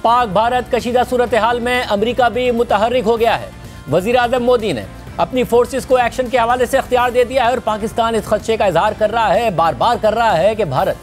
पाक भारत कशीदा सूरत हाल में अमरीका भी मुतहर्रिक हो गया है। वजीर आज़म मोदी ने अपनी फोर्सेस को एक्शन के हवाले से इख्तियार दे दिया है और पाकिस्तान इस खदशे का इजहार कर रहा है, बार बार कर रहा है कि भारत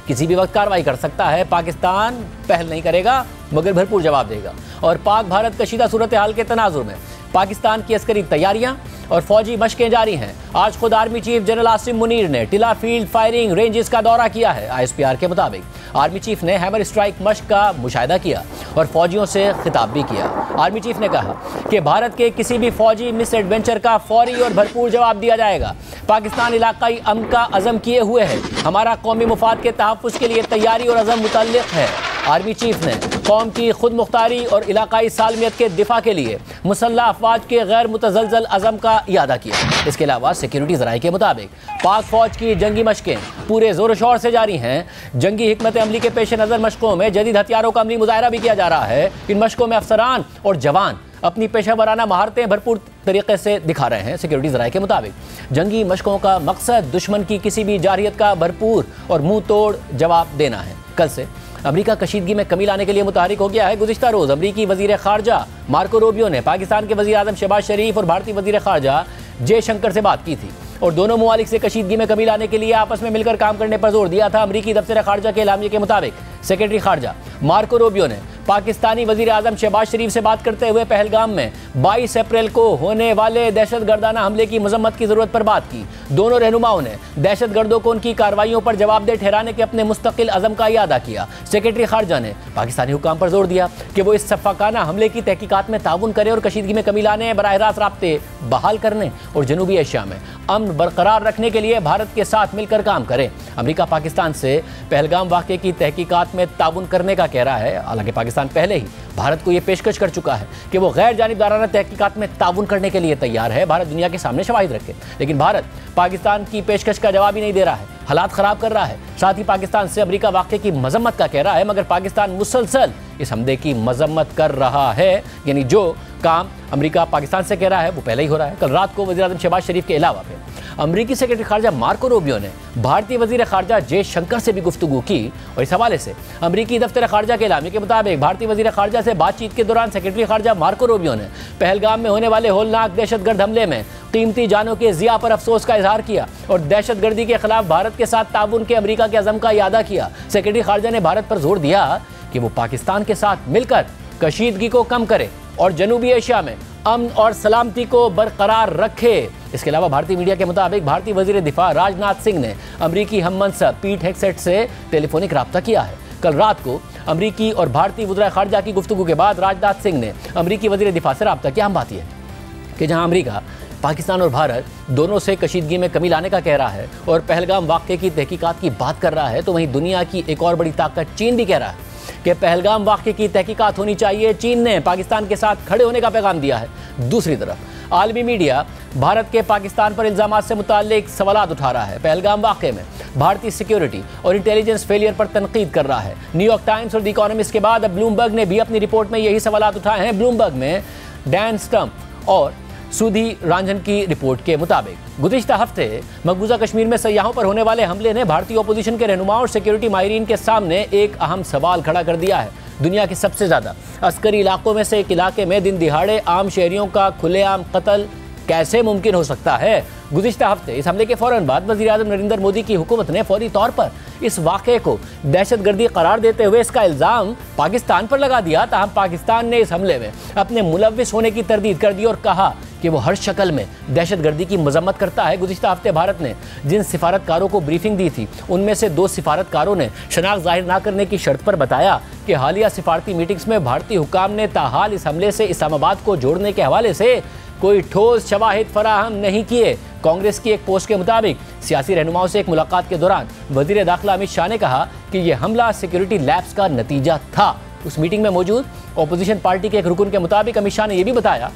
किसी भी वक्त कार्रवाई कर सकता है। पाकिस्तान पहल नहीं करेगा मगर भरपूर जवाब देगा। और पाक भारत कशीदा सूरत हाल के तनाजुर में पाकिस्तान की अस्करी तैयारियां और फौजी मशकें जारी हैं। आज खुद army chief general Asim Munir ने टिला फील्ड फायरिंग रेंजेस का दौरा किया है। ISPR के मुताबिक आर्मी चीफ ने हैमर स्ट्राइक मशक का मुशाहिदा किया और फौजियों से खिताब भी किया। आर्मी चीफ ने कहा कि भारत के किसी भी फौजी मिस एडवेंचर का फौरी और भरपूर जवाब दिया जाएगा। पाकिस्तान इलाकाई अमन का अज़म किए हुए है। हमारा कौमी मुफाद के तहफ़्फ़ुज़ के लिए तैयारी और अज़म मुतल्लिक़ है। आर्मी चीफ ने कौम की खुद मुख्तारी और इलाकाई सालमियत के दिफा के लिए मुसल्लह अफवाज के गैर मुतज़लज़ल अज़म का इयादा किया। इसके अलावा सिक्योरिटी ज़राए के मुताबिक पाक फौज की जंगी मशकें पूरे ज़ोर शोर से जारी हैं। जंगी हिकमत अमली के पेश नज़र मशकों में जदीद हथियारों का अमली मुजाहरा भी किया जा रहा है। इन मशकों में अफसरान और जवान अपनी पेशा वराना महारतें भरपूर तरीके से दिखा रहे हैं। सिक्योरिटी ज़राए के मुताबिक जंगी मशकों का मकसद दुश्मन की किसी भी जारहियत का भरपूर और मुंह तोड़ जवाब देना है। कल से अमरीका कशीदगी में कमी लाने के लिए मुतहरिक हो गया है। गुज़िश्ता रोज़ अमरीकी वज़ीर ख़ारजा मार्को रूबियो ने पाकिस्तान के वज़ीर आज़म शहबाज शरीफ और भारतीय वज़ीर ख़ारजा जयशंकर से बात की थी और दोनों ममालिक से कशीदगी में कमी लाने के लिए आपस में मिलकर काम करने पर जोर दिया था। अमरीकी दफ्तर ख़ारजा के एलामिये के मुताबिक सेक्रेटरी ख़ारजा मार्को रूबियो ने पाकिस्तानी वज़ीर आज़म शहबाज शरीफ से बात करते हुए पहलगाम में 22 अप्रैल को होने वाले दहशतगर्दाना हमले की मजम्मत की ज़रूरत पर बात की। दोनों रहनुमाओं ने दहशतगर्दों को उनकी कार्रवाइयों पर जवाबदेह ठहराने के अपने मुस्तकिल अज़म का इयादा किया। सेक्रेटरी ख़ारजा ने पाकिस्तानी हुकाम पर जोर दिया कि वो इस सफ़ाकाना हमले की तहकीकात में ताउन करे और कशीदगी में कमी लाने, बराह रास्त राब्ते बहाल करने और जनूबी एशिया में अमन बरकरार रखने के लिए भारत के साथ मिलकर काम करे। अमरीका पाकिस्तान से पहलगाम वाक़े की तहकीकात में ताउन करने का कह रहा है। हालांकि पाकिस्तान पहले ही भारत को यह पेशकश कर चुका है कि वो गैर जानिबदाराना तहकीकात में ताउन करने के लिए तैयार है। भारत दुनिया के सामने शवाहिद रखे, लेकिन भारत पाकिस्तान की पेशकश का जवाब ही नहीं दे रहा है, हालात ख़राब कर रहा है। साथ ही पाकिस्तान से अमरीका वाक़े की मजम्मत का कह रहा है, मगर पाकिस्तान मुसलसल इस हमले की मजम्मत कर रहा है। यानी जो काम अमरीका पाकिस्तान से कह रहा है वो पहले ही हो रहा है। कल रात को वज़ीर आज़म शहबाज शरीफ के अलावा फिर अमरीकी सेक्रेटरी ख़ारजा मार्को रूबियो ने भारतीय वज़ीर ख़ारजा जयशंकर से भी गुफ्तगू की और इस हवाले से अमरीकी दफ्तर ख़ारजा के एलामिये के मुताबिक भारतीय वज़ीर ख़ारजा से बातचीत के दौरान सेक्रेटरी ख़ारजा मार्को रूबियो ने पहलगाम में होने वाले होलनाक दहशतगर्द हमले में कीमती जानों के ज़िया पर अफसोस का इजहार किया और दहशतगर्दी के खिलाफ भारत के साथ ताउन के अमरीका के अज़म का इयादा किया। सेक्रेटरी ख़ारजा ने भारत पर जोर दिया कि वो पाकिस्तान के साथ मिलकर कशीदगी को कम करे और जनूबी एशिया में अमन और सलामती को बरकरार रखे। इसके अलावा भारतीय मीडिया के मुताबिक भारतीय वज़ीर दिफा राजनाथ सिंह ने अमरीकी हम मनसब पीट हेगसेट से टेलीफोनिक रब्ता किया है। कल रात को अमरीकी और भारतीय वज़ीर ख़ारजा की गुफ्तगू के बाद राजनाथ सिंह ने अमरीकी वज़ीर दिफा से रब्ता किया। हम बात यह है कि जहाँ अमरीका पाकिस्तान और भारत दोनों से कशीदगी में कमी लाने का कह रहा है और पहलगाम वाक़े की तहकीकात की बात कर रहा है, तो वहीं दुनिया की एक और बड़ी ताकत चीन भी कह रहा है कि पहलगाम वाक़े की तहकीकात होनी चाहिए। चीन ने पाकिस्तान के साथ खड़े होने का पैगाम दिया है। दूसरी तरफ आलमी मीडिया भारत के पाकिस्तान पर इल्ज़ामात से मुताल्लिक सवालात उठा रहा है। पहलगाम वाक़े में भारतीय सिक्योरिटी और इंटेलिजेंस फेलियर पर तनकीद कर रहा है। न्यूयॉर्क टाइम्स और द इकोनॉमिस्ट के बाद अब ब्लूमबर्ग ने भी अपनी रिपोर्ट में यही सवालात उठाए हैं। ब्लूमबर्ग में डैन स्टम्प और सुधी रांझन की रिपोर्ट के मुताबिक गुज़िश्ता हफ्ते मकबूजा कश्मीर में सयाहों पर होने वाले हमले ने भारतीय ओपोजिशन के रहनुमाओं और सिक्योरिटी माहिरीन के सामने एक अहम सवाल खड़ा कर दिया है। दुनिया के सबसे ज़्यादा अस्करी इलाकों में से एक इलाके में दिन दिहाड़े आम शहरियों का खुलेआम कत्ल कैसे मुमकिन हो सकता है? गुज़िश्ता हफ्ते इस हमले के फ़ौरन बाद वज़ीर आज़म नरेंद्र मोदी की हुकूमत ने फौरी तौर पर इस वाक़े को दहशतगर्दी करार देते हुए इसका इल्ज़ाम पाकिस्तान पर लगा दिया। ताहम पाकिस्तान ने इस हमले में अपने मुलव्विस होने की तरदीद कर दी और कहा कि वो हर शक्ल में दहशतगर्दी की मजम्मत करता है। गुज़िश्ता हफ्ते भारत ने जिन सिफारतकारों को ब्रीफिंग दी थी उनमें से 2 सिफारतकारों ने शनाख्त जाहिर न करने की शर्त पर बताया कि हालिया सिफारती मीटिंग्स में भारतीय हुकाम ने ताहाल इस हमले से इस्लामाबाद को जोड़ने के हवाले से कोई ठोस शवाहिद फराहम नहीं किए। कांग्रेस की एक पोस्ट के मुताबिक सियासी रहनुमाओं से एक मुलाकात के दौरान वज़ीर दाखिला अमित शाह ने कहा कि यह हमला सिक्योरिटी लैप्स का नतीजा था। उस मीटिंग में मौजूद अपोजिशन पार्टी के एक रुकन के मुताबिक अमित शाह ने यह भी बताया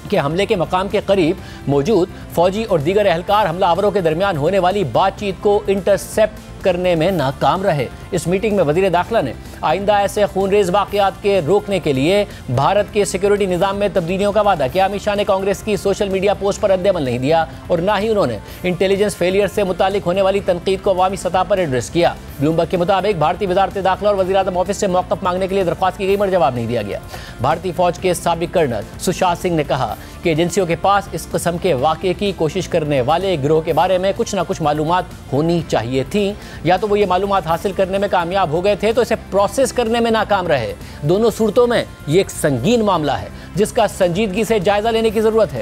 कि हमले के मकाम के करीब मौजूद फौजी और दीगर एहलकार हमलावरों के दरमियान होने वाली बातचीत को इंटरसेप्ट करने में नाकाम रहे। इस मीटिंग में वजीर दाखिला ने आइंदा ऐसे खूनरेज वाक़यात के रोकने के लिए भारत के सिक्योरिटी निज़ाम में तब्दीलियों का वादा किया। अमित शाह ने कांग्रेस की सोशल मीडिया पोस्ट पर रद्द-ए-अमल नहीं दिया और ना ही उन्होंने इंटेलिजेंस फेलियर से मुतालिक होने वाली तनकीद को अवामी सतह पर एड्रेस किया। ब्लूमबर्ग के मुताबिक भारतीय वजारत दाखिला और वज़ीर-ए-आज़म ऑफिस से मौक़िफ़ मांगने के लिए दरख्वास्त की गई मगर जवाब नहीं दिया गया। भारतीय फौज के साबिक कर्नल सुशांत सिंह ने कहा कि एजेंसियों के पास इस किस्म के वाक़े की कोशिश करने वाले गिरोह के बारे में कुछ ना कुछ मालूमात होनी चाहिए थी, या तो वो ये मालूमात हासिल करने में कामयाब हो गए थे तो इसे प्रोसेस करने में नाकाम रहे। दोनों सूरतों में ये एक संगीन मामला है जिसका संजीदगी से जायजा लेने की ज़रूरत है।